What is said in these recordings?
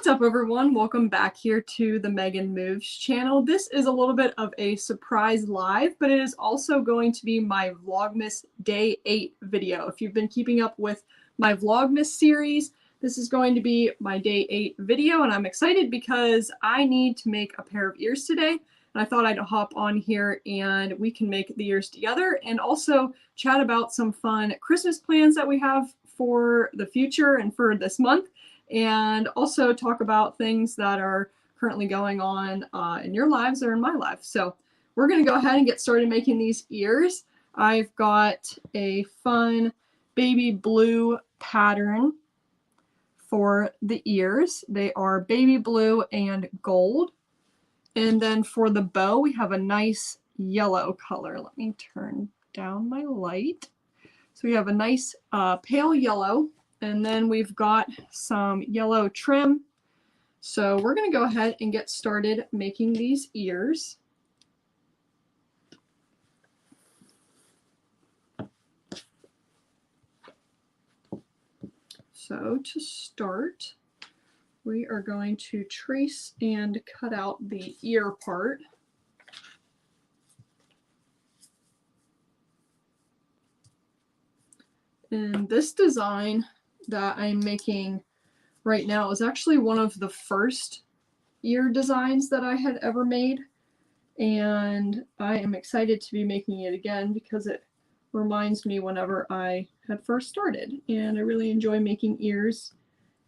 What's up, everyone? Welcome back here to the Megan Moves channel. This is a little bit of a surprise live, but it is also going to be my Vlogmas Day 8 video. If you've been keeping up with my Vlogmas series, this is going to be my Day 8 video, and I'm excited because I need to make a pair of ears today, and I thought I'd hop on here and we can make the ears together and also chat about some fun Christmas plans that we have for the future and for this month. And also talk about things that are currently going on in your lives or in my life. So we're going to go ahead and get started making these ears. I've got a fun baby blue pattern for the ears. They are baby blue and gold. And then for the bow, we have a nice yellow color. Let me turn down my light. So we have a nice pale yellow. And then we've got some yellow trim. So we're going to go ahead and get started making these ears. So to start, we are going to trace and cut out the ear part. And this design that I'm making right now is actually one of the first ear designs that I had ever made, and I am excited to be making it again because it reminds me whenever I had first started, and I really enjoy making ears,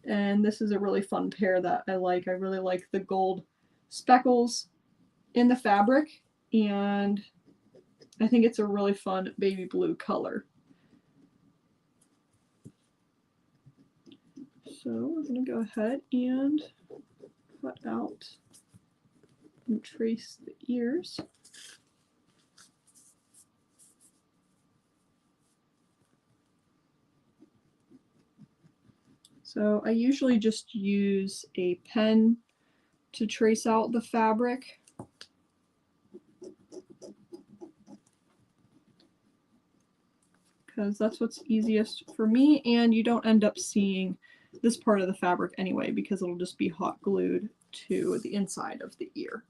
and this is a really fun pair that I like. I really like the gold speckles in the fabric, and I think it's a really fun baby blue color. So we're going to go ahead and cut out and trace the ears. So I usually just use a pen to trace out the fabric. Because that's what's easiest for me, and you don't end up seeing this part of the fabric anyway because it'll just be hot glued to the inside of the ear.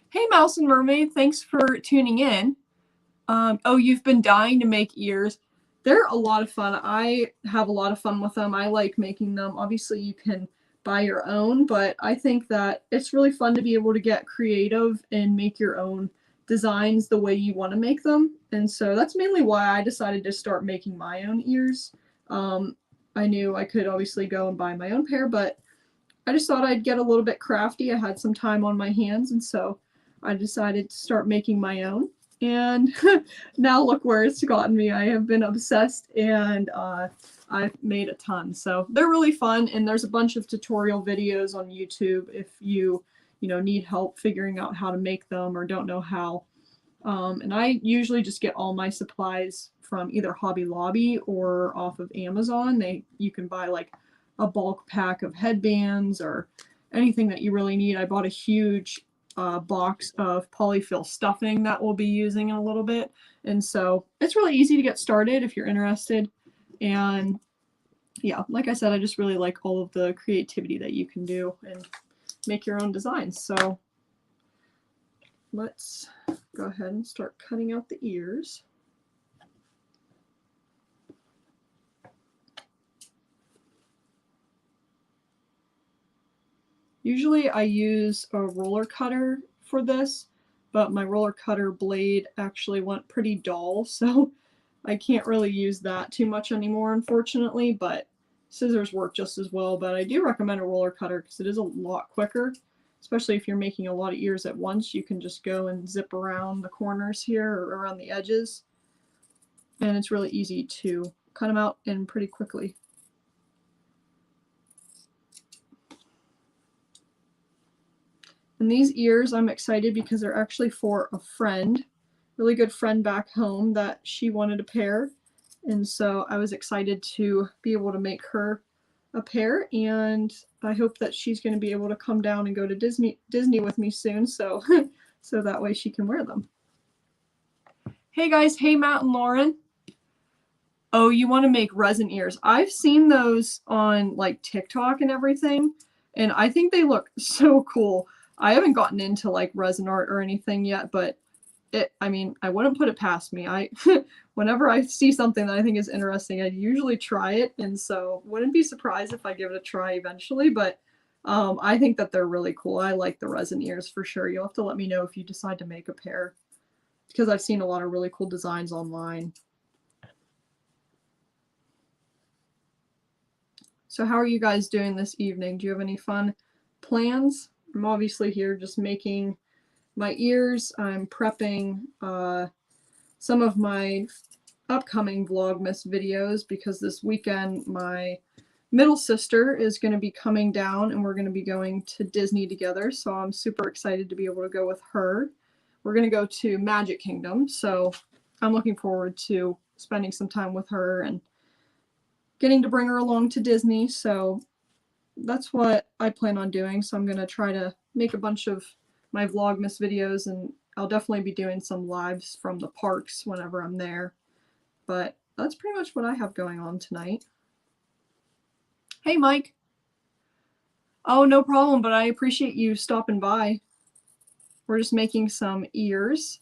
Hey Mouse and Mermaid, thanks for tuning in. Oh, you've been dying to make ears. They're a lot of fun. I have a lot of fun with them. I like making them. Obviously you can buy your own, but I think that it's really fun to be able to get creative and make your own designs the way you want to make them. And so that's mainly why I decided to start making my own ears. I knew I could obviously go and buy my own pair, but I just thought I'd get a little bit crafty. I had some time on my hands, and so I decided to start making my own. And now look where it's gotten me. I have been obsessed, and I've made a ton. So they're really fun, and there's a bunch of tutorial videos on YouTube if you need help figuring out how to make them or don't know how. And I usually just get all my supplies from either Hobby Lobby or off of Amazon. You can buy like a bulk pack of headbands or anything that you really need. I bought a huge box of polyfill stuffing that we'll be using in a little bit. And so it's really easy to get started if you're interested. And yeah, like I said, I just really like all of the creativity that you can do and make your own designs. So let's go ahead and start cutting out the ears. Usually I use a roller cutter for this, but my roller cutter blade actually went pretty dull, so I can't really use that too much anymore, unfortunately, but scissors work just as well. But I do recommend a roller cutter because it is a lot quicker, especially if you're making a lot of ears at once. You can just go and zip around the corners here or around the edges, and it's really easy to cut them out in pretty quickly. And these ears, I'm excited because they're actually for a friend, really good friend back home that she wanted a pair. And so I was excited to be able to make her a pair, and I hope that she's going to be able to come down and go to Disney with me soon, so so that way she can wear them. Hey guys, hey Matt and Lauren. Oh, you want to make resin ears. I've seen those on like TikTok and everything, and I think they look so cool. I haven't gotten into like resin art or anything yet, but I mean, I wouldn't put it past me. Whenever I see something that I think is interesting, I usually try it, and so wouldn't be surprised if I give it a try eventually, but I think that they're really cool. I like the resin ears for sure. You'll have to let me know if you decide to make a pair, because I've seen a lot of really cool designs online. So how are you guys doing this evening? Do you have any fun plans? I'm obviously here just making my ears. I'm prepping some of my upcoming Vlogmas videos because this weekend my middle sister is going to be coming down and we're going to be going to Disney together. So I'm super excited to be able to go with her. We're going to go to Magic Kingdom. So I'm looking forward to spending some time with her and getting to bring her along to Disney. So that's what I plan on doing. So I'm going to try to make a bunch of my Vlogmas videos, and I'll definitely be doing some lives from the parks whenever I'm there. But that's pretty much what I have going on tonight. Hey, Mike. Oh, no problem, but I appreciate you stopping by. We're just making some ears.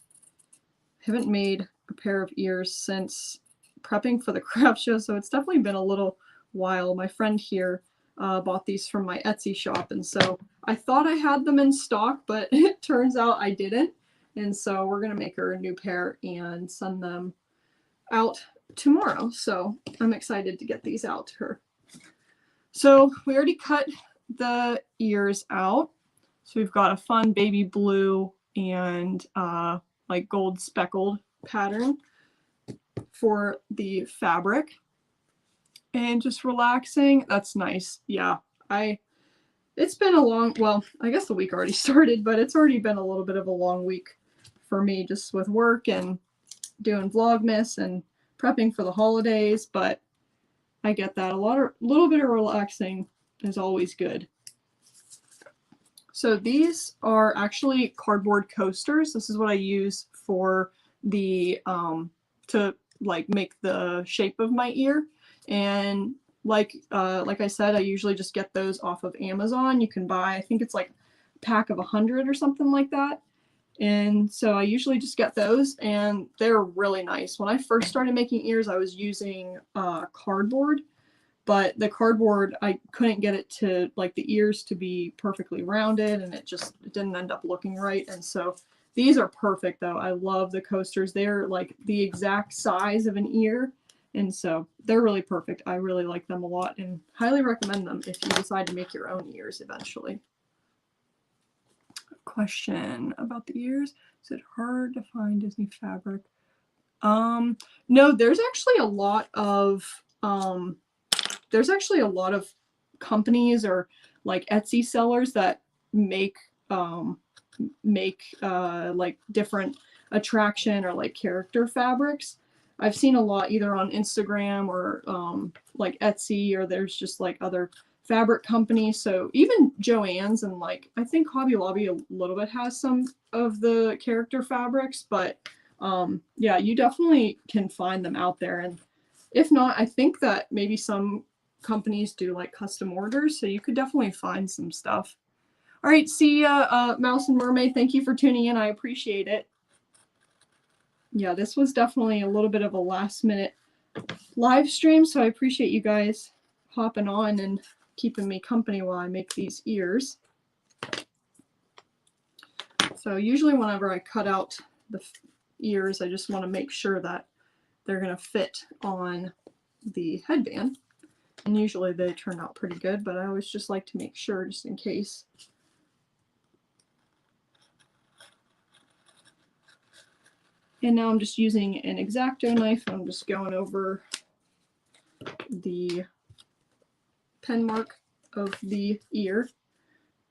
I haven't made a pair of ears since prepping for the craft show, so it's definitely been a little while. My friend here bought these from my Etsy shop, and so I thought I had them in stock, but it turns out I didn't. And so we're going to make her a new pair and send them out tomorrow. So I'm excited to get these out to her. So we already cut the ears out. So we've got a fun baby blue and like gold speckled pattern for the fabric. And just relaxing. That's nice. Yeah, it's been a long, well, I guess the week already started, but it's already been a little bit of a long week for me just with work and doing Vlogmas and prepping for the holidays, but I get that. Little bit of relaxing is always good. So these are actually cardboard coasters. This is what I use for the, to like make the shape of my ear. And like I said, I usually just get those off of Amazon. You can buy, I think it's like a pack of 100 or something like that. And so I usually just get those, and they're really nice. When I first started making ears, I was using cardboard, but the cardboard, I couldn't get it to, like, the ears to be perfectly rounded, and it didn't end up looking right. And so these are perfect, though. I love the coasters. They're like the exact size of an ear, and so they're really perfect. I really like them a lot and highly recommend them if you decide to make your own ears eventually. Question about the ears. Is it hard to find Disney fabric? No, there's actually a lot of companies or like Etsy sellers that make like different attraction or like character fabrics. I've seen a lot either on Instagram or like Etsy, or there's just like other fabric companies. So even Joann's and like I think Hobby Lobby a little bit has some of the character fabrics, but yeah, you definitely can find them out there. And if not, I think that maybe some companies do like custom orders, so you could definitely find some stuff. All right, see ya, Mouse and Mermaid. Thank you for tuning in. I appreciate it. Yeah, this was definitely a little bit of a last minute live stream, so I appreciate you guys hopping on and keeping me company while I make these ears. So usually whenever I cut out the ears, I just want to make sure that they're going to fit on the headband. And usually they turn out pretty good, but I always just like to make sure just in case. And now I'm just using an X-Acto knife. I'm just going over the pen mark of the ear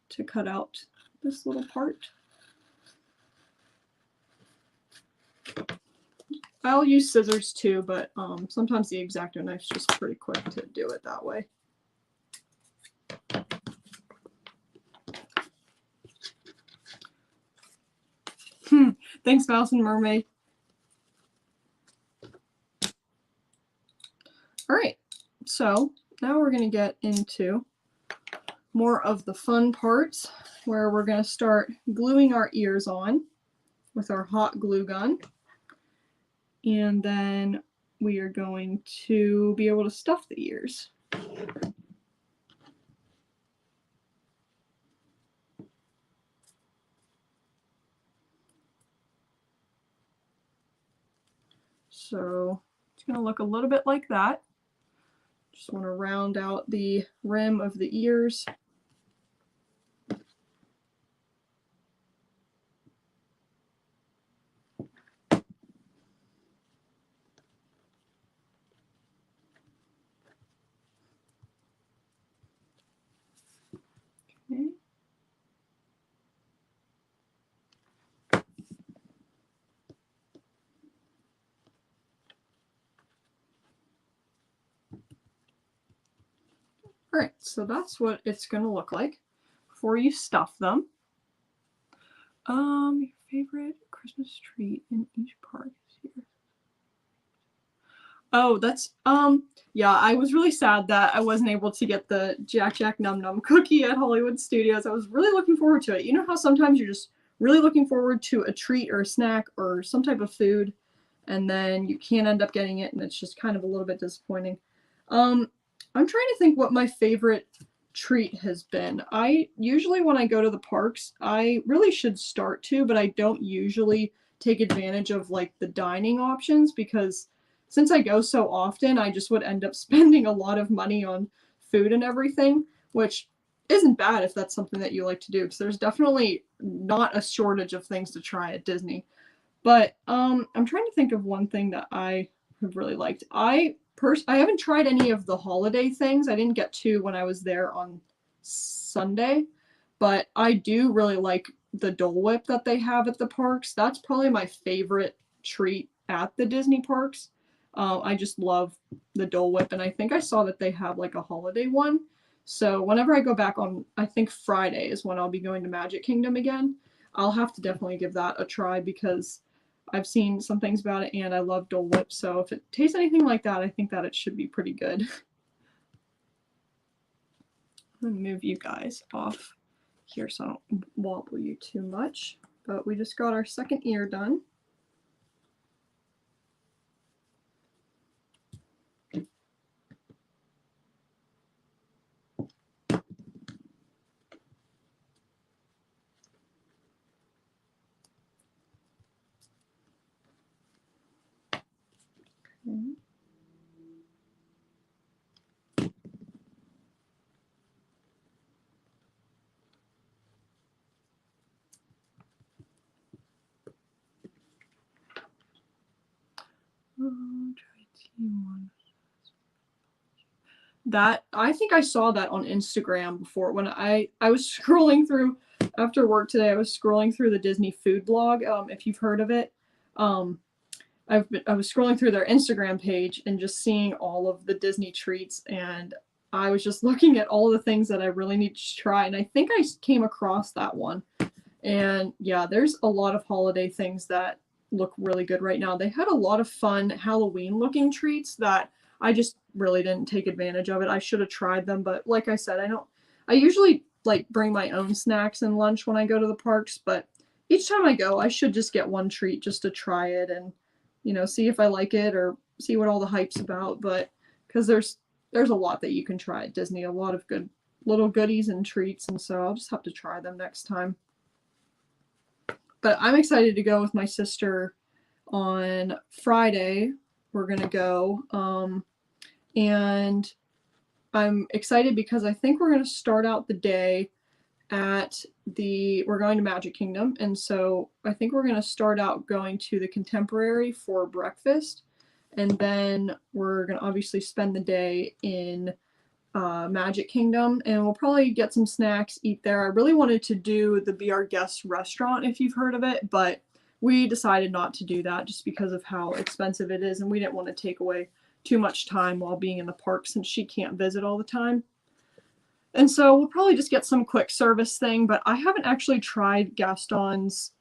to cut out this little part. I'll use scissors too, but sometimes the X-Acto knife's just pretty quick to do it that way. Thanks, Mouse and Mermaid. All right, so now we're going to get into more of the fun parts where we're going to start gluing our ears on with our hot glue gun. And then we are going to be able to stuff the ears. So it's going to look a little bit like that. Just want to round out the rim of the ears. Okay. Alright, so that's what it's going to look like before you stuff them. Your favorite Christmas treat in each part is here. Oh, that's, yeah, I was really sad that I wasn't able to get the Jack Jack Num Num cookie at Hollywood Studios. I was really looking forward to it. You know how sometimes you're just really looking forward to a treat or a snack or some type of food, and then you can't end up getting it, and it's just kind of a little bit disappointing. I'm trying to think what my favorite treat has been. I usually, when I go to the parks, I really should start to, but I don't usually take advantage of like the dining options, because since I go so often, I just would end up spending a lot of money on food and everything, which isn't bad if that's something that you like to do, because there's definitely not a shortage of things to try at Disney. But I'm trying to think of one thing that I have really liked. I haven't tried any of the holiday things. I didn't get to when I was there on Sunday, but I do really like the Dole Whip that they have at the parks. That's probably my favorite treat at the Disney parks. I just love the Dole Whip, and I think I saw that they have like a holiday one. So whenever I go back on, I think Friday is when I'll be going to Magic Kingdom again. I'll have to definitely give that a try, because I've seen some things about it and I love Dole Whip. So if it tastes anything like that, I think that it should be pretty good. I'm going to move you guys off here so I don't wobble you too much. But we just got our second ear done. Okay. That, I think I saw that on Instagram before when I was scrolling through after work today. I was scrolling through the Disney food blog, if you've heard of it. I was scrolling through their Instagram page and just seeing all of the Disney treats, and I was just looking at all the things that I really need to try, and I think I came across that one. And yeah, there's a lot of holiday things that look really good right now. They had a lot of fun Halloween looking treats that I just really didn't take advantage of it. I should have tried them, but like I said, I usually like bring my own snacks and lunch when I go to the parks, but each time I go, I should just get one treat just to try it and, you know, see if I like it or see what all the hype's about. But because there's a lot that you can try at Disney, a lot of good little goodies and treats, and so I'll just have to try them next time. But I'm excited to go with my sister on Friday. We're going to go. And I'm excited because I think we're going to start out the day we're going to Magic Kingdom. And so I think we're going to start out going to the Contemporary for breakfast. And then we're going to obviously spend the day in Magic Kingdom, and we'll probably get some snacks, eat there. I really wanted to do the Be Our Guest restaurant, if you've heard of it, but we decided not to do that just because of how expensive it is, and we didn't want to take away too much time while being in the park since she can't visit all the time. And so we'll probably just get some quick service thing, but I haven't actually tried Gaston's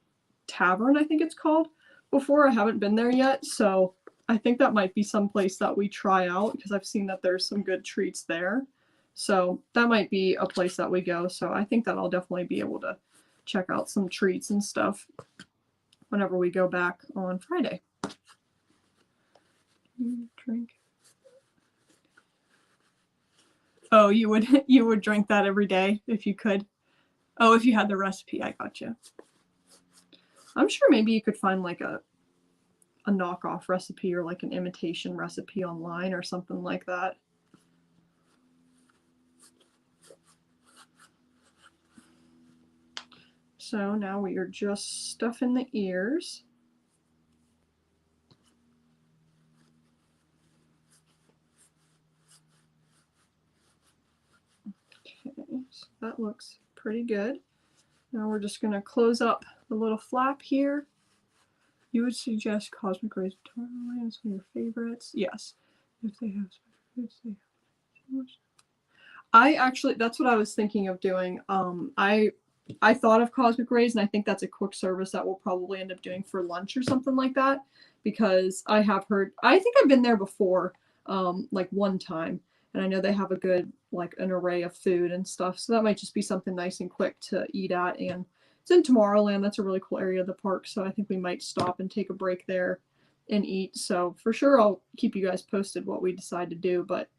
Tavern, I think it's called, before. I haven't been there yet, so I think that might be some place that we try out because I've seen that there's some good treats there. So that might be a place that we go. So I think that I'll definitely be able to check out some treats and stuff whenever we go back on Friday. Drink. Oh, you would drink that every day if you could. Oh, if you had the recipe, I gotcha. I'm sure maybe you could find like a knockoff recipe or like an imitation recipe online or something like that. So now we are just stuffing the ears. Okay, so that looks pretty good. Now we're just going to close up the little flap here. You would suggest Cosmic Rays as one of your favorites? Yes. If they have foods, they have. I actually, that's what I was thinking of doing. I thought of Cosmic Rays, and I think that's a quick service that we'll probably end up doing for lunch or something like that, because I have heard, I think I've been there before, like one time, and I know they have a good, like an array of food and stuff, so that might just be something nice and quick to eat at. And it's in Tomorrowland. That's a really cool area of the park, so I think we might stop and take a break there and eat. So for sure I'll keep you guys posted what we decide to do, but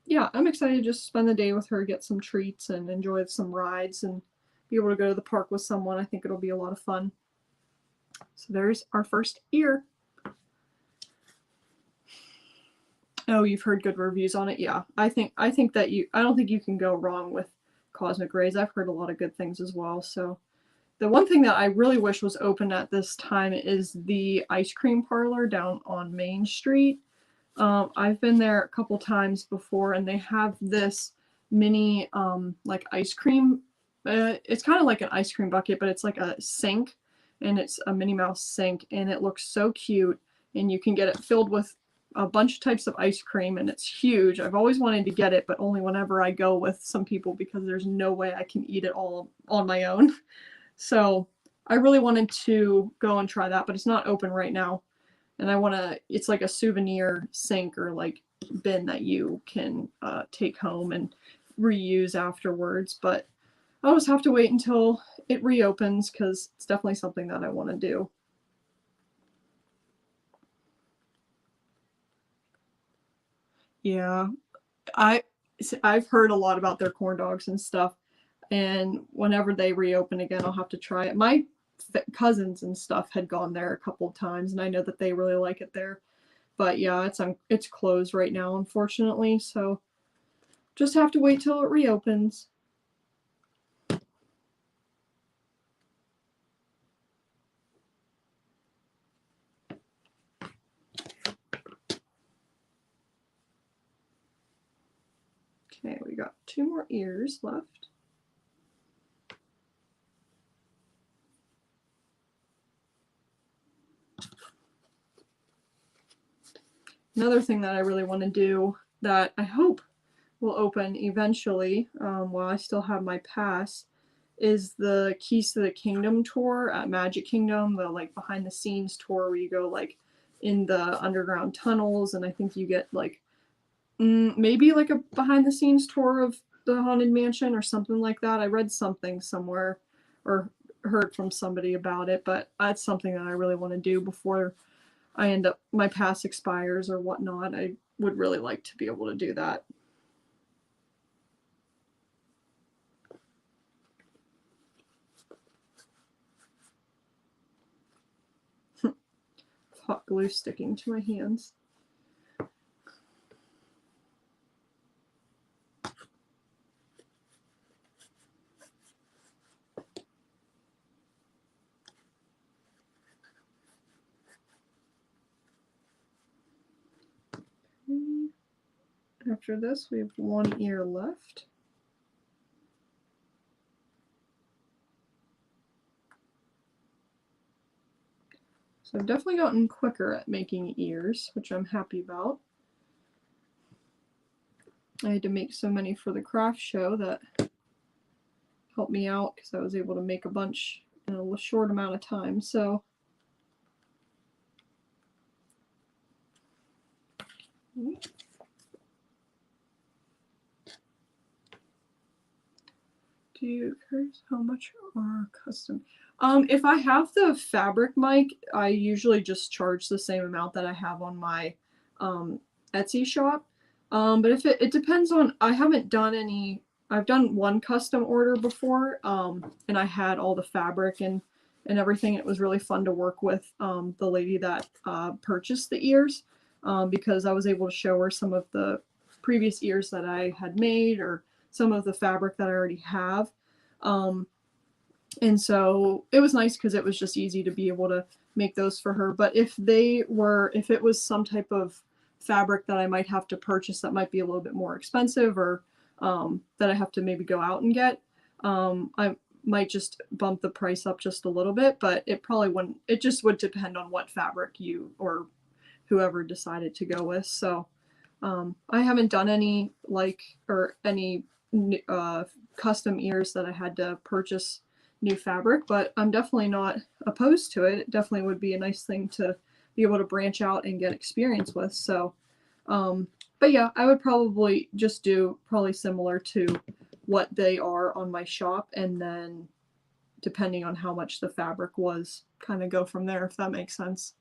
yeah, I'm excited to just spend the day with her, get some treats, and enjoy some rides, and be able to go to the park with someone. I think it'll be a lot of fun. So there's our first ear. Oh, you've heard good reviews on it? Yeah, I think that I don't think you can go wrong with Cosmic Rays. I've heard a lot of good things as well. So the one thing that I really wish was open at this time is the ice cream parlor down on Main Street. I've been there a couple times before, and they have this mini like ice cream. It's kind of like an ice cream bucket, but it's like a sink, and it's a Minnie Mouse sink, and it looks so cute. And you can get it filled with a bunch of types of ice cream, and it's huge. I've always wanted to get it, but only whenever I go with some people, because there's no way I can eat it all on my own. So I really wanted to go and try that, but it's not open right now. And I want to, it's like a souvenir sink or like bin that you can take home and reuse afterwards. But I'll just have to wait until it reopens, because it's definitely something that I want to do. Yeah, I've heard a lot about their corn dogs and stuff. And whenever they reopen again, I'll have to try it. My cousins and stuff had gone there a couple of times, and I know that they really like it there. But yeah, it's closed right now, unfortunately. So just have to wait till it reopens. Okay, we got 2 more ears left. Another thing that I really want to do that I hope will open eventually, while I still have my pass, is the Keys to the Kingdom tour at Magic Kingdom, the like behind the scenes tour where you go like in the underground tunnels, and I think you get like maybe like a behind the scenes tour of the Haunted Mansion or something like that. I read something somewhere or heard from somebody about it, but that's something that I really want to do before I end up, my pass expires or whatnot. I would really like to be able to do that. Hot glue sticking to my hands. After this, we have 1 ear left. So I've definitely gotten quicker at making ears, which I'm happy about. I had to make so many for the craft show that helped me out, because I was able to make a bunch in a short amount of time. So Do you curious how much are custom? If I have the fabric mic, I usually just charge the same amount that I have on my Etsy shop. But if it depends on, I haven't done any, I've done one custom order before, and I had all the fabric and everything. It was really fun to work with the lady that purchased the ears, because I was able to show her some of the previous ears that I had made, or some of the fabric that I already have. And so it was nice because it was just easy to be able to make those for her. But if it was some type of fabric that I might have to purchase that might be a little bit more expensive, or that I have to maybe go out and get, I might just bump the price up just a little bit, but it probably wouldn't, it just would depend on what fabric you or whoever decided to go with. So I haven't done any custom ears that I had to purchase new fabric, but I'm definitely not opposed to it. It definitely would be a nice thing to be able to branch out and get experience with. So, but yeah, I would probably just do probably similar to what they are on my shop, and then depending on how much the fabric was, kind of go from there, if that makes sense.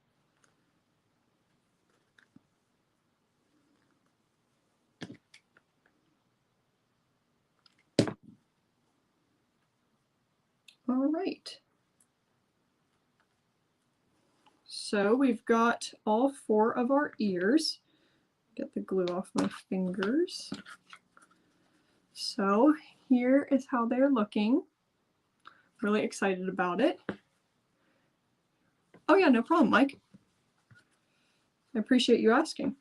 All right. So we've got all 4 of our ears. Get the glue off my fingers. So here is how they're looking. Really excited about it. Oh yeah, no problem, Mike. I appreciate you asking.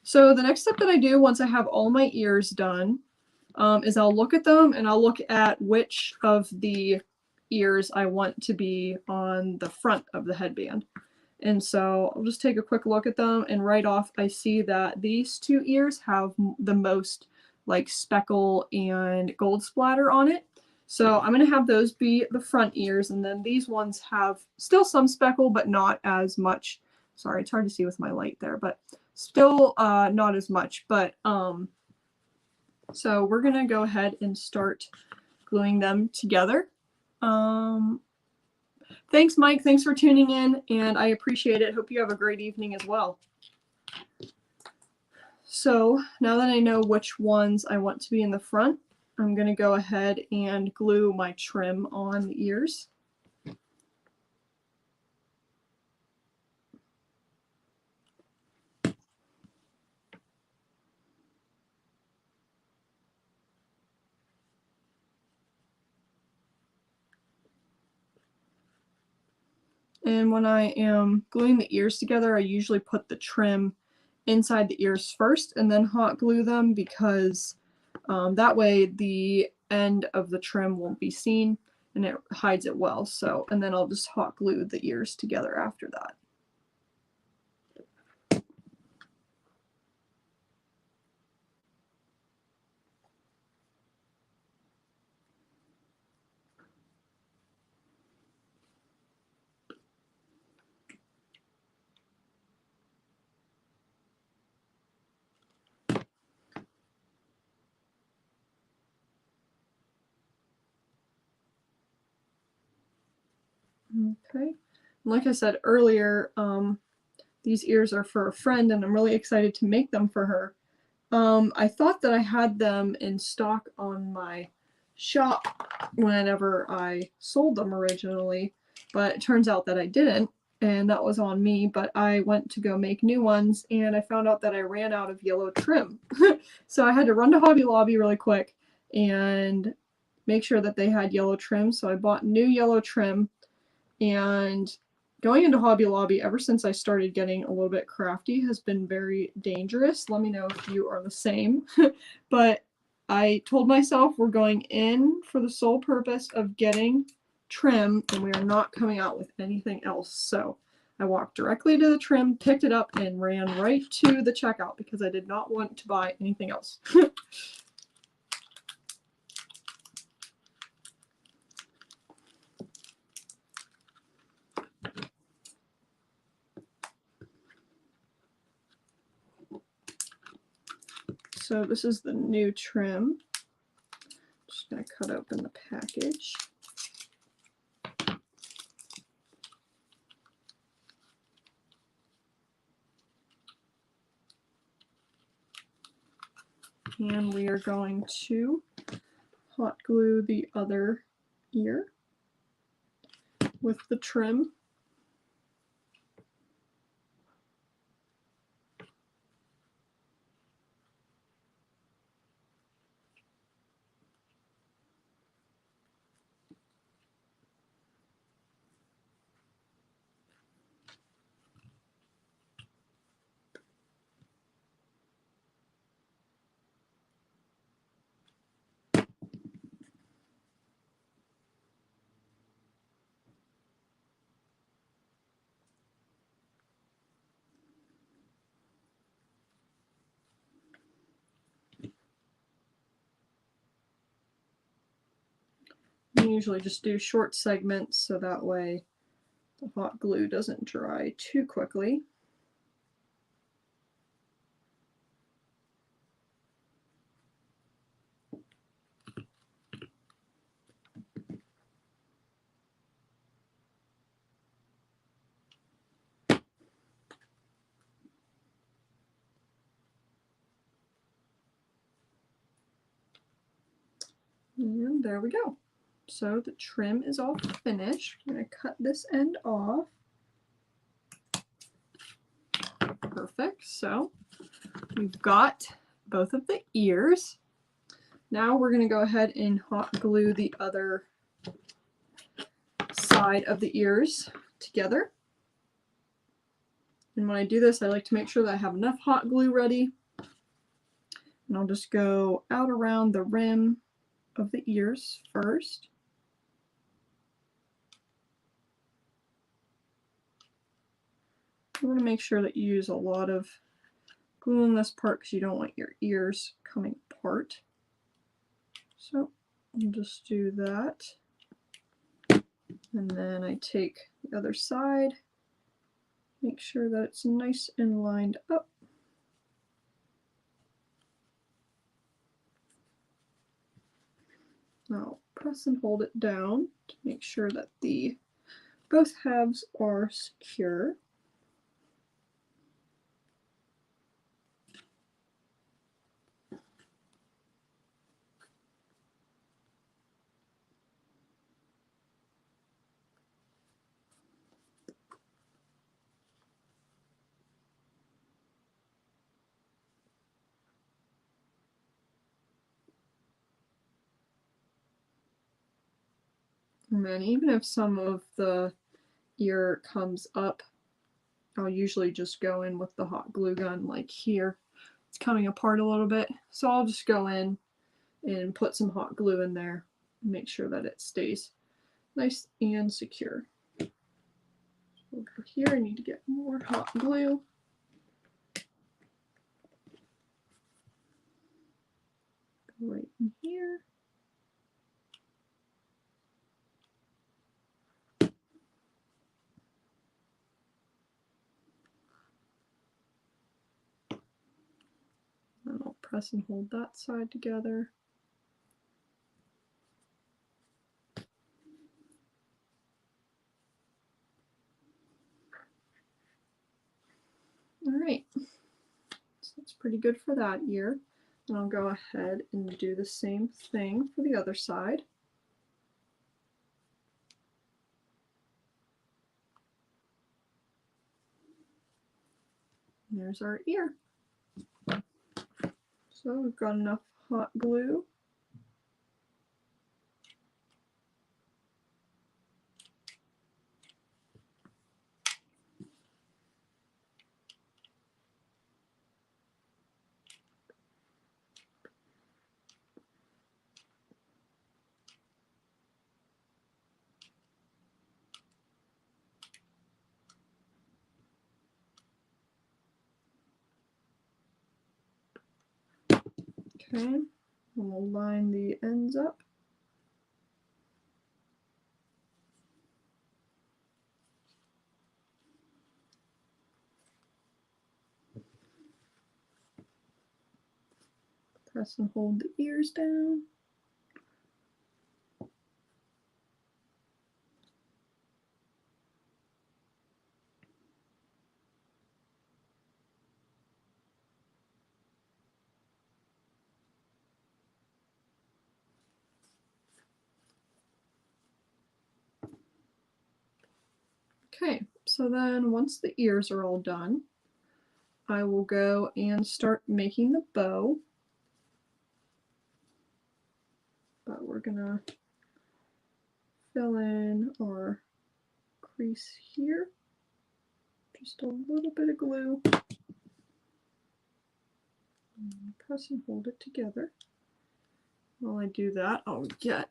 So the next step that I do once I have all my ears done, is I'll look at them and I'll look at which of the ears I want to be on the front of the headband. And so I'll just take a quick look at them, and right off I see that these 2 ears have the most like speckle and gold splatter on it. So I'm going to have those be the front ears, and then these ones have still some speckle, but not as much. Sorry, it's hard to see with my light there, but still not as much. But so we're going to go ahead and start gluing them together. Thanks, Mike. Thanks for tuning in, and I appreciate it. Hope you have a great evening as well. So now that I know which ones I want to be in the front, I'm going to go ahead and glue my trim on the ears. And when I am gluing the ears together, I usually put the trim inside the ears first and then hot glue them, because that way the end of the trim won't be seen and it hides it well. So, and then I'll just hot glue the ears together after that. Okay, like I said earlier, these ears are for a friend, and I'm really excited to make them for her. I thought that I had them in stock on my shop whenever I sold them originally, but it turns out that I didn't, and that was on me. But I went to go make new ones, and I found out that I ran out of yellow trim. So I had to run to Hobby Lobby really quick and make sure that they had yellow trim. So I bought new yellow trim, and going into Hobby Lobby ever since I started getting a little bit crafty has been very dangerous. Let me know if you are the same. But I told myself we're going in for the sole purpose of getting trim, and we are not coming out with anything else. So I walked directly to the trim, picked it up, and ran right to the checkout because I did not want to buy anything else. So this is the new trim. Just just going to cut open the package. And we are going to hot glue the other ear with the trim. I usually just do short segments so that way the hot glue doesn't dry too quickly. And there we go. So the trim is all finished. I'm going to cut this end off. Perfect. So we've got both of the ears. Now we're going to go ahead and hot glue the other side of the ears together. And when I do this, I like to make sure that I have enough hot glue ready. And I'll just go out around the rim of the ears first. You want to make sure that you use a lot of glue on this part because you don't want your ears coming apart. So I'll just do that. And then I take the other side, make sure that it's nice and lined up. Now press and hold it down to make sure that both halves are secure. And then even if some of the ear comes up, I'll usually just go in with the hot glue gun like here. It's coming apart a little bit, so I'll just go in and put some hot glue in there and make sure that it stays nice and secure. Over here I need to get more hot glue. Go right in here. And I'll press and hold that side together. Alright, so that's pretty good for that ear. And I'll go ahead and do the same thing for the other side. And there's our ear. So we've got enough hot glue. Okay, and we'll line the ends up. Press and hold the ears down. Okay, so then once the ears are all done, I will go and start making the bow. But we're gonna fill in our crease here. Just a little bit of glue. And press and hold it together. While I do that, I'll get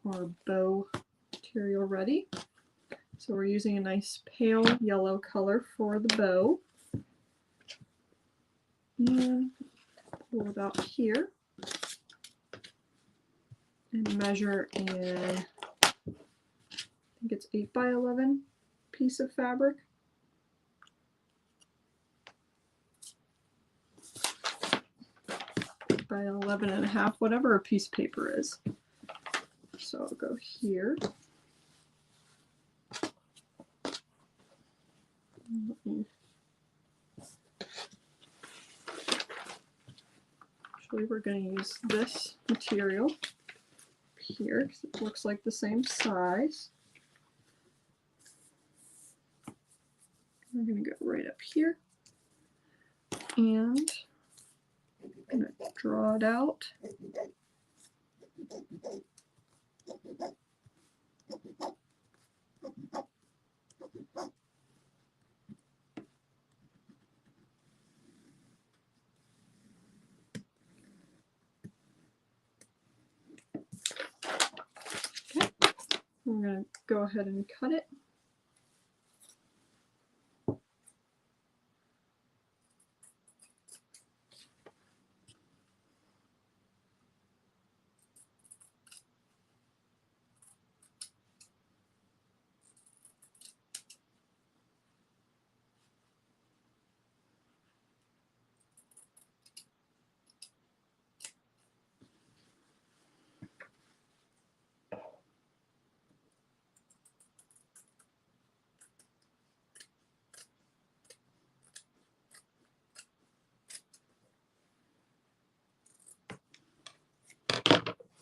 our bow material ready. So we're using a nice pale yellow color for the bow. And pull it out here and measure in, I think it's 8 by 11 piece of fabric. 8 by 11 and a half, whatever a piece of paper is. So I'll go here. Actually, we're going to use this material here because it looks like the same size. We're going to go right up here and I'm going to draw it out. Okay, I'm going to go ahead and cut it.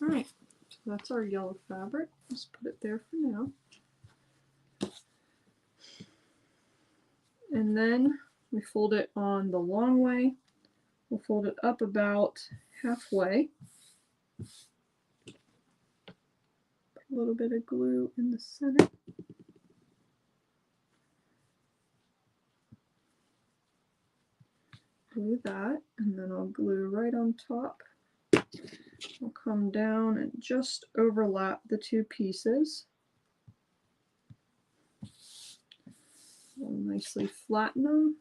Alright, so that's our yellow fabric. Just put it there for now. And then we fold it on the long way. We'll fold it up about halfway. Put a little bit of glue in the center. Glue that, and then I'll glue right on top. I'll come down and just overlap the two pieces. I'll nicely flatten them.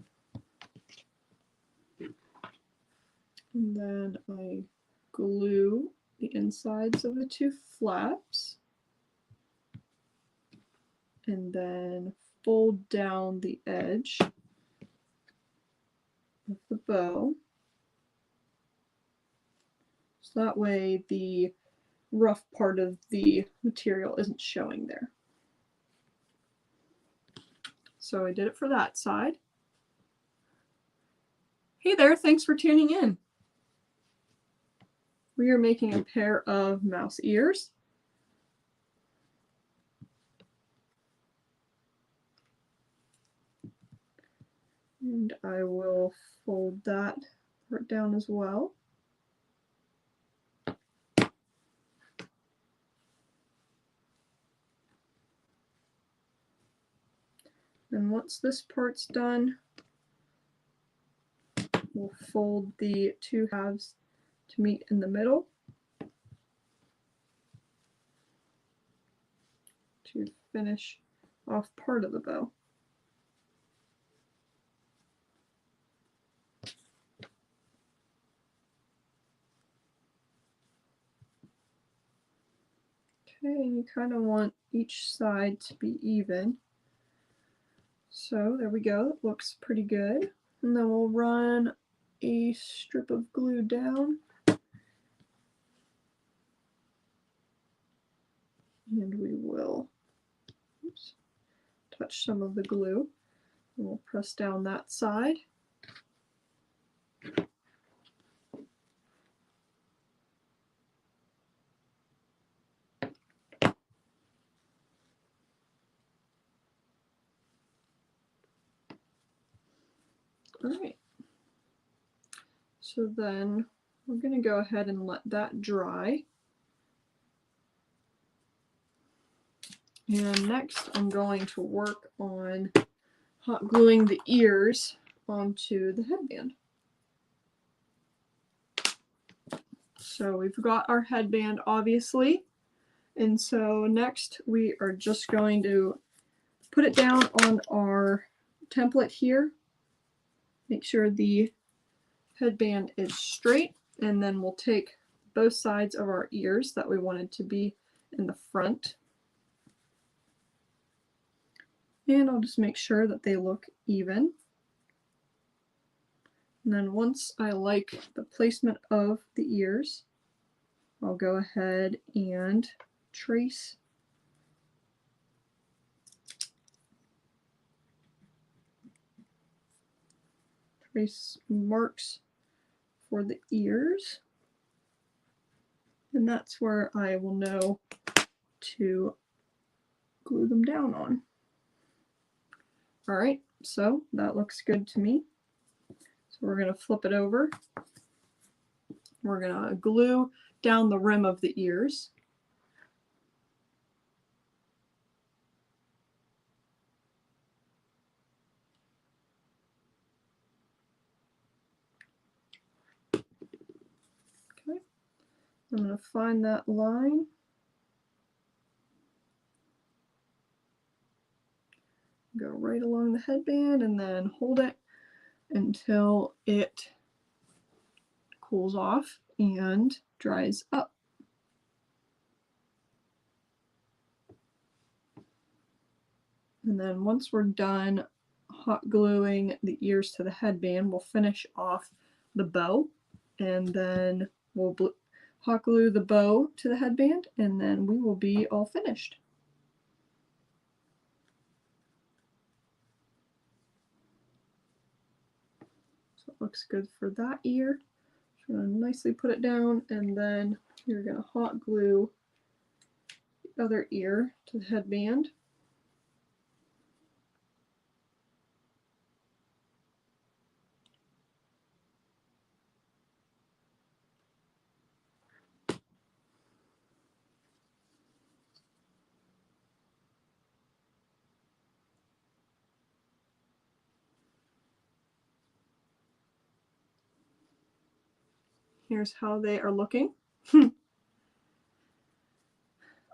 And then I glue the insides of the two flaps. And then fold down the edge of the bow. So that way the rough part of the material isn't showing there. So I did it for that side. Hey there, thanks for tuning in. We are making a pair of mouse ears. And I will fold that part down as well. And once this part's done, we'll fold the two halves to meet in the middle to finish off part of the bow. Okay, and you kind of want each side to be even. So there we go, it looks pretty good. And then we'll run a strip of glue down. And we will touch some of the glue. And we'll press down that side. Alright. So then we're going to go ahead and let that dry. And next I'm going to work on hot gluing the ears onto the headband. So we've got our headband obviously, and so next we are just going to put it down on our template here. Make sure the headband is straight, and then we'll take both sides of our ears that we wanted to be in the front. And I'll just make sure that they look even. And then once I like the placement of the ears, I'll go ahead and trace marks for the ears. And that's where I will know to glue them down on. Alright, so that looks good to me. So we're going to flip it over. We're going to glue down the rim of the ears. Okay, I'm going to find that line. Go right along the headband and then hold it until it cools off and dries up. And then once we're done hot gluing the ears to the headband, we'll finish off the bow, and then we'll hot glue the bow to the headband, and then we will be all finished. So it looks good for that ear. Just going to nicely put it down, and then you're going to hot glue the other ear to the headband. Here's how they are looking.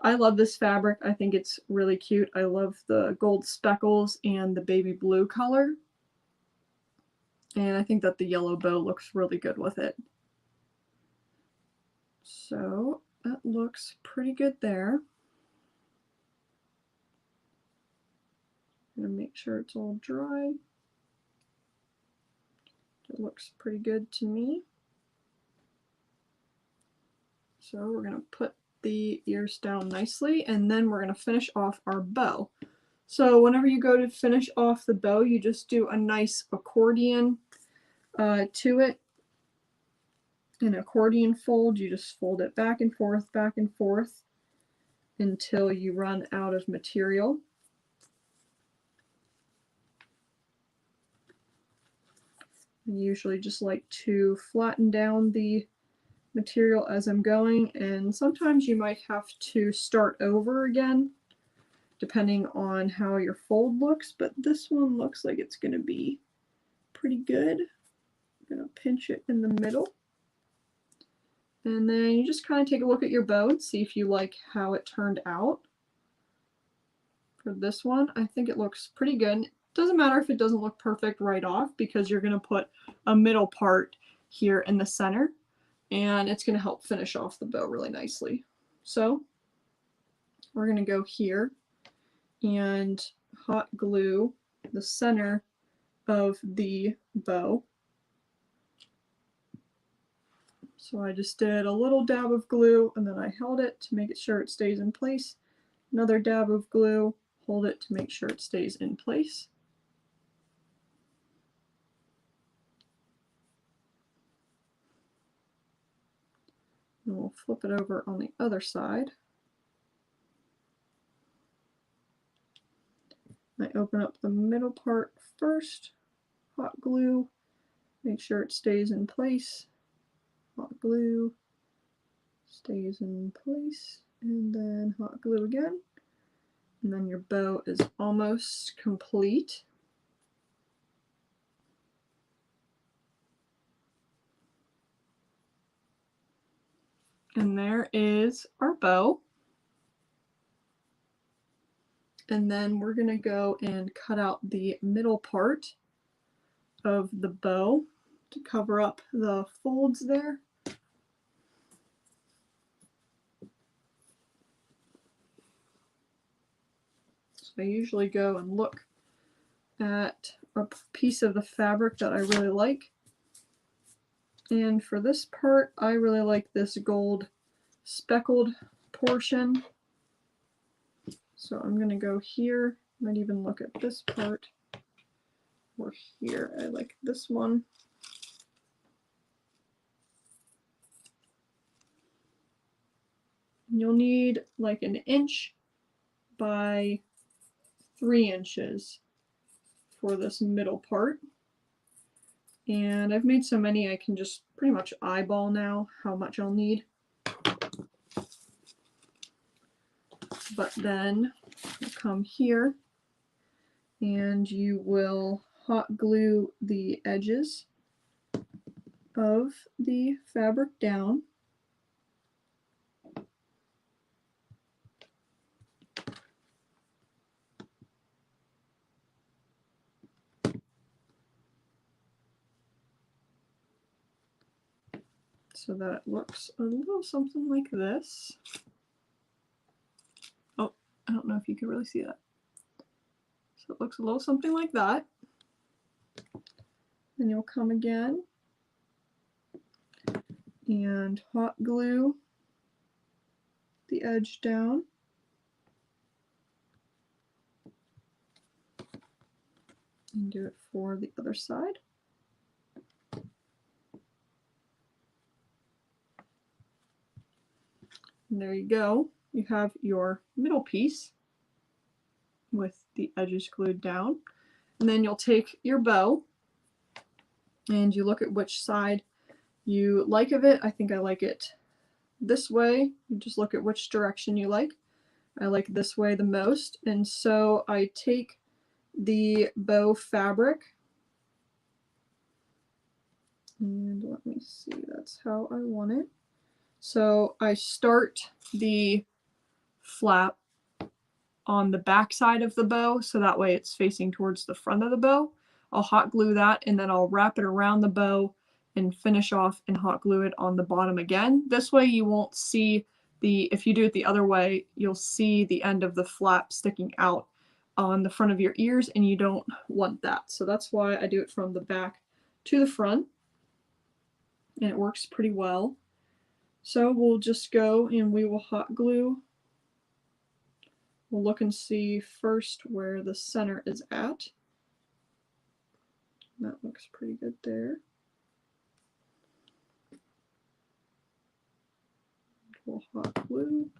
I love this fabric. I think it's really cute. I love the gold speckles and the baby blue color. And I think that the yellow bow looks really good with it. So that looks pretty good there. I'm going to make sure it's all dry. It looks pretty good to me. So we're going to put the ears down nicely, and then we're going to finish off our bow. So whenever you go to finish off the bow, you just do a nice accordion to it. An accordion fold, you just fold it back and forth until you run out of material. I usually just like to flatten down the material as I'm going, and sometimes you might have to start over again depending on how your fold looks, but this one looks like it's going to be pretty good. I'm going to pinch it in the middle, and then you just kind of take a look at your bow and see if you like how it turned out. For this one, I think it looks pretty good. It doesn't matter if it doesn't look perfect right off, because you're going to put a middle part here in the center, and it's going to help finish off the bow really nicely. So we're going to go here and hot glue the center of the bow. So I just did a little dab of glue, and then I held it to make sure it stays in place. Another dab of glue, hold it to make sure it stays in place. And we'll flip it over on the other side. I open up the middle part first, hot glue, Make sure it stays in place. Hot glue, stays in place, and then hot glue again. And then your bow is almost complete. And there is our bow. And then we're going to go and cut out the middle part of the bow to cover up the folds there. So I usually go and look at a piece of the fabric that I really like. And for this part, I really like this gold speckled portion. So I'm going to go here, might even look at this part, or here. I like this one. And you'll need like 1 inch by 3 inches for this middle part. And I've made so many I can just pretty much eyeball now how much I'll need. But then you'll come here and you will hot glue the edges of the fabric down. So that it looks a little something like this. Oh, I don't know if you can really see that. So it looks a little something like that. Then you'll come again and hot glue the edge down. And do it for the other side. And there you go. You have your middle piece with the edges glued down. And then you'll take your bow and you look at which side you like of it. I think I like it this way. You just look at which direction you like. I like this way the most. And so I take the bow fabric and let me see, that's how I want it. So I start the flap on the back side of the bow, so that way it's facing towards the front of the bow. I'll hot glue that and then I'll wrap it around the bow and finish off and hot glue it on the bottom again. This way you won't see if you do it the other way, you'll see the end of the flap sticking out on the front of your ears, and you don't want that. So that's why I do it from the back to the front, and it works pretty well. So we'll just go and we will hot glue. We'll look and see first where the center is at. That looks pretty good there. We'll hot glue.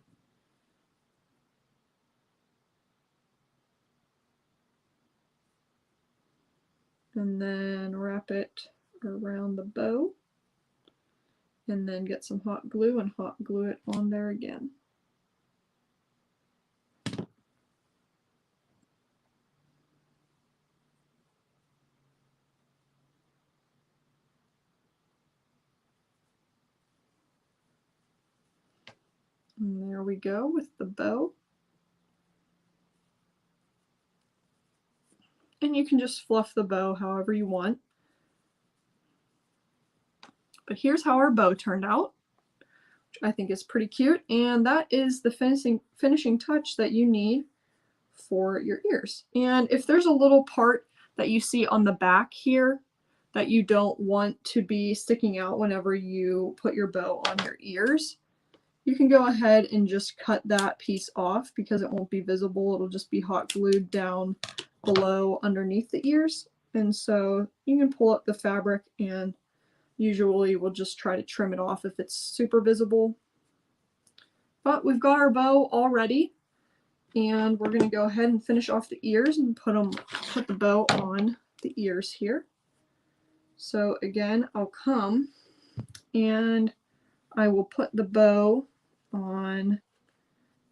And then wrap it around the bow. And then get some hot glue and hot glue it on there again. And there we go with the bow. And you can just fluff the bow however you want. But here's how our bow turned out, which I think is pretty cute. And that is the finishing touch that you need for your ears. And if there's a little part that you see on the back here that you don't want to be sticking out whenever you put your bow on your ears, you can go ahead and just cut that piece off because it won't be visible. It'll just be hot glued down below underneath the ears. And so you can pull up the fabric, and usually we'll just try to trim it off if it's super visible. But we've got our bow all ready, and we're going to go ahead and finish off the ears and put the bow on the ears here. So again, I'll come and I will put the bow on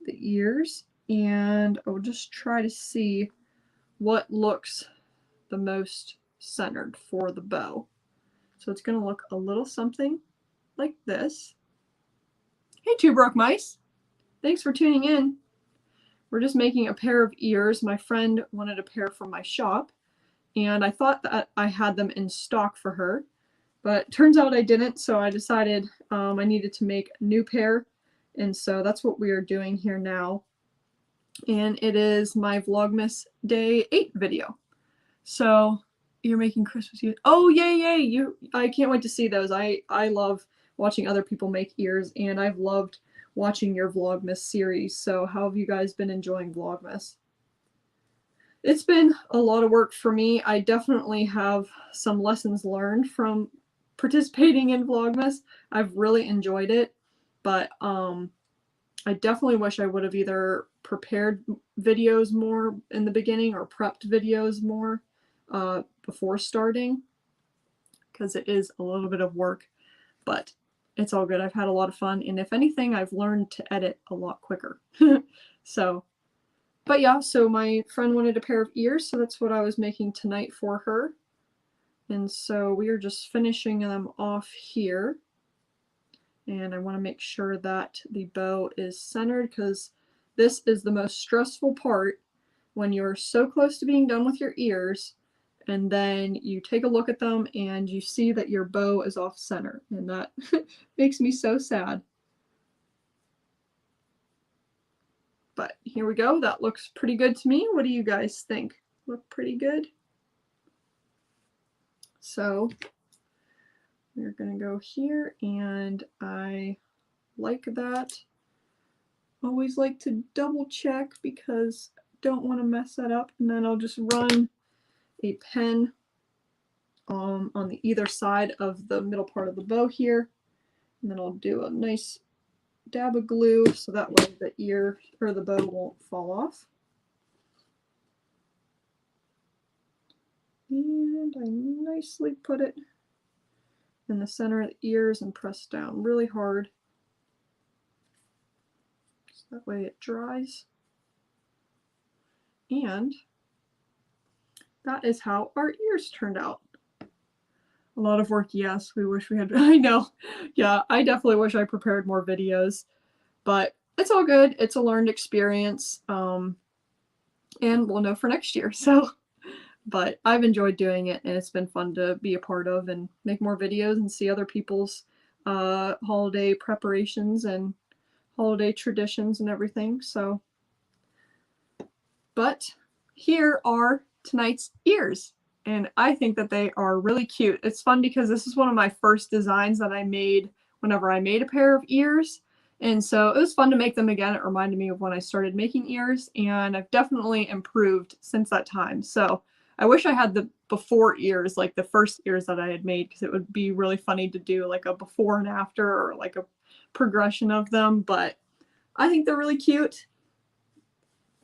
the ears, and I'll just try to see what looks the most centered for the bow. So it's going to look a little something like this. Hey, Two Broke Mice. Thanks for tuning in. We're just making a pair of ears. My friend wanted a pair from my shop, and I thought that I had them in stock for her, but turns out I didn't, so I decided I needed to make a new pair, and so that's what we are doing here now. And it is my Vlogmas Day 8 video. So you're making Christmas ears. Oh, yay! I can't wait to see those. I love watching other people make ears, and I've loved watching your Vlogmas series. So how have you guys been enjoying Vlogmas? It's been a lot of work for me. I definitely have some lessons learned from participating in Vlogmas. I've really enjoyed it, but I definitely wish I would have either prepared videos more in the beginning or prepped videos more before starting, because it is a little bit of work, but it's all good. I've had a lot of fun, and if anything, I've learned to edit a lot quicker. So, but yeah, so my friend wanted a pair of ears, so that's what I was making tonight for her. And so we are just finishing them off here. And I want to make sure that the bow is centered, because this is the most stressful part, when you're so close to being done with your ears and then you take a look at them and you see that your bow is off center, and that makes me so sad. But here we go. That looks pretty good to me. What do you guys think? Look pretty good? So we're going to go here, and I like that. Always like to double check because I don't want to mess that up. And then I'll just run a pen on the either side of the middle part of the bow here. And then I'll do a nice dab of glue so that way the ear or the bow won't fall off. And I nicely put it in the center of the ears and press down really hard. So that way it dries. And that is how our ears turned out. A lot of work, yes. We wish we had. I know. Yeah, I definitely wish I prepared more videos, but it's all good. It's a learned experience, and we'll know for next year. So, but I've enjoyed doing it, and it's been fun to be a part of and make more videos and see other people's holiday preparations and holiday traditions and everything. So, but here are tonight's ears. And I think that they are really cute. It's fun because this is one of my first designs that I made whenever I made a pair of ears. And so it was fun to make them again. It reminded me of when I started making ears, and I've definitely improved since that time. So I wish I had the before ears, like the first ears that I had made, because it would be really funny to do like a before and after, or like a progression of them. But I think they're really cute,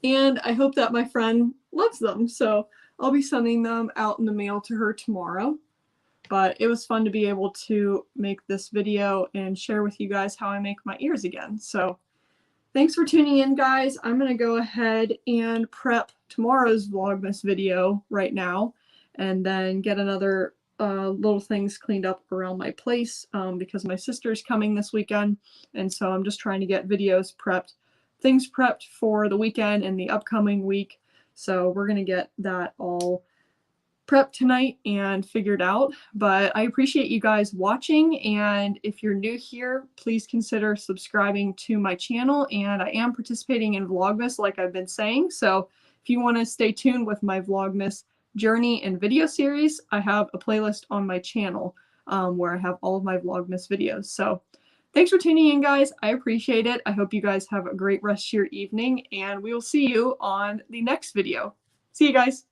and I hope that my friend loves them. So I'll be sending them out in the mail to her tomorrow. But it was fun to be able to make this video and share with you guys how I make my ears again. So thanks for tuning in, guys. I'm going to go ahead and prep tomorrow's Vlogmas video right now, and then get another little things cleaned up around my place, because my sister's coming this weekend, and so I'm just trying to get videos prepped, things prepped for the weekend and the upcoming week. So we're going to get that all prepped tonight and figured out. But I appreciate you guys watching, and if you're new here, please consider subscribing to my channel. And I am participating in Vlogmas, like I've been saying, so if you want to stay tuned with my Vlogmas journey and video series, I have a playlist on my channel where I have all of my Vlogmas videos. So thanks for tuning in, guys. I appreciate it. I hope you guys have a great rest of your evening, and we will see you on the next video. See you guys.